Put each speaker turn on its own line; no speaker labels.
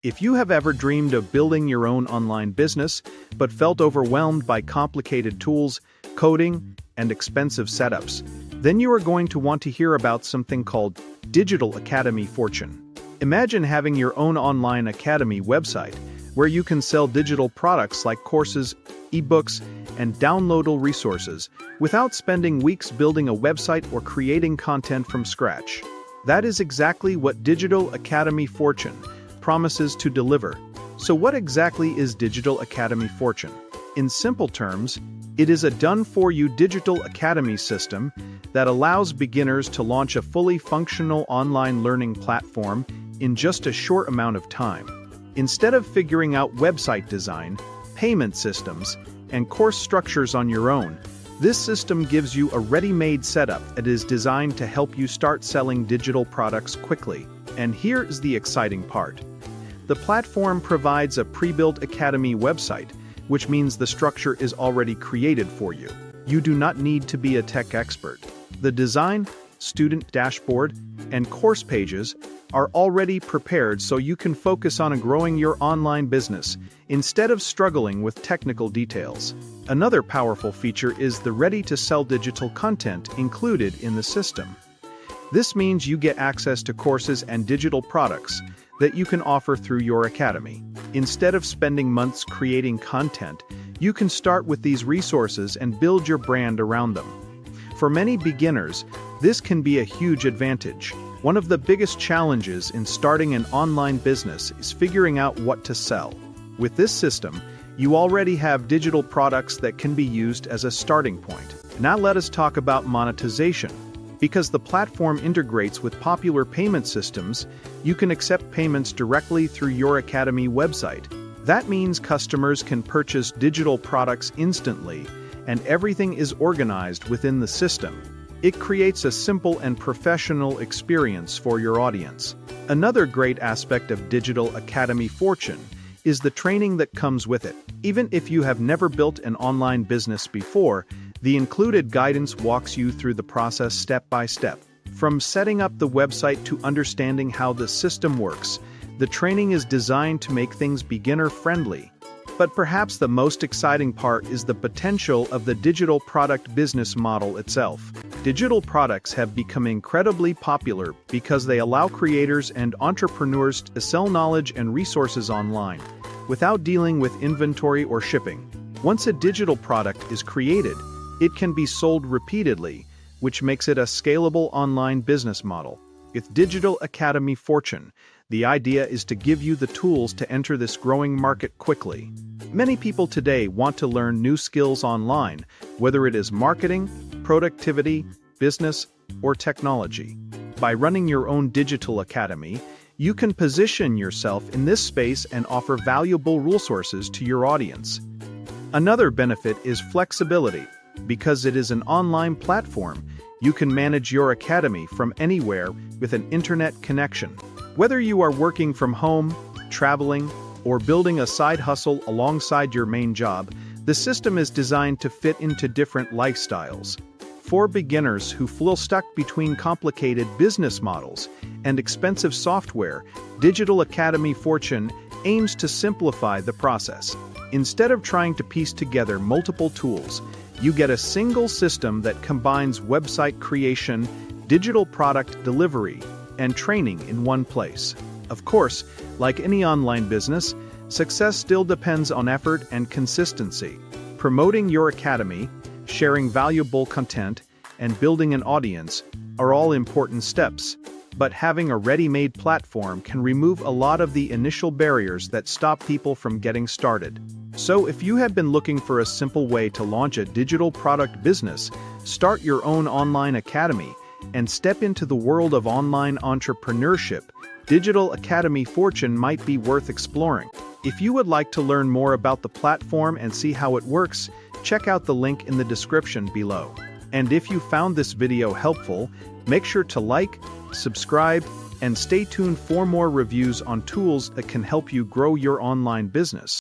If you have ever dreamed of building your own online business, but felt overwhelmed by complicated tools, coding, and expensive setups, then you are going to want to hear about something called Digital Academy Fortune. Imagine having your own online academy website where you can sell digital products like courses, ebooks, and downloadable resources without spending weeks building a website or creating content from scratch. That is exactly what Digital Academy Fortune promises to deliver. So what exactly is Digital Academy Fortune? In simple terms, it is a done-for-you digital academy system that allows beginners to launch a fully functional online learning platform in just a short amount of time. Instead of figuring out website design, payment systems, and course structures on your own, this system gives you a ready-made setup that is designed to help you start selling digital products quickly. And here is the exciting part. The platform provides a pre-built academy website, which means the structure is already created for you. You do not need to be a tech expert. The design, student dashboard, and course pages are already prepared so you can focus on growing your online business instead of struggling with technical details. Another powerful feature is the ready-to-sell digital content included in the system. This means you get access to courses and digital products that you can offer through your academy. Instead of spending months creating content, you can start with these resources and build your brand around them. For many beginners, this can be a huge advantage. One of the biggest challenges in starting an online business is figuring out what to sell. With this system, you already have digital products that can be used as a starting point. Now let us talk about monetization. Because the platform integrates with popular payment systems, you can accept payments directly through your academy website. That means customers can purchase digital products instantly, and everything is organized within the system. It creates a simple and professional experience for your audience. Another great aspect of Digital Academy Fortune is the training that comes with it. Even if you have never built an online business before, the included guidance walks you through the process step by step. From setting up the website to understanding how the system works, the training is designed to make things beginner-friendly. But perhaps the most exciting part is the potential of the digital product business model itself. Digital products have become incredibly popular because they allow creators and entrepreneurs to sell knowledge and resources online without dealing with inventory or shipping. Once a digital product is created, it can be sold repeatedly, which makes it a scalable online business model. With Digital Academy Fortune, the idea is to give you the tools to enter this growing market quickly. Many people today want to learn new skills online, whether it is marketing, productivity, business, or technology. By running your own digital academy, you can position yourself in this space and offer valuable resources to your audience. Another benefit is flexibility. Because it is an online platform, you can manage your academy from anywhere with an internet connection. Whether you are working from home, traveling, or building a side hustle alongside your main job, the system is designed to fit into different lifestyles. For beginners who feel stuck between complicated business models and expensive software, Digital Academy Fortune aims to simplify the process. Instead of trying to piece together multiple tools, you get a single system that combines website creation, digital product delivery, and training in one place. Of course, like any online business, success still depends on effort and consistency. Promoting your academy, sharing valuable content, and building an audience are all important steps. But having a ready-made platform can remove a lot of the initial barriers that stop people from getting started. So if you have been looking for a simple way to launch a digital product business, start your own online academy, and step into the world of online entrepreneurship, Digital Academy Fortune might be worth exploring. If you would like to learn more about the platform and see how it works, check out the link in the description below. And if you found this video helpful, make sure to like, subscribe, and stay tuned for more reviews on tools that can help you grow your online business.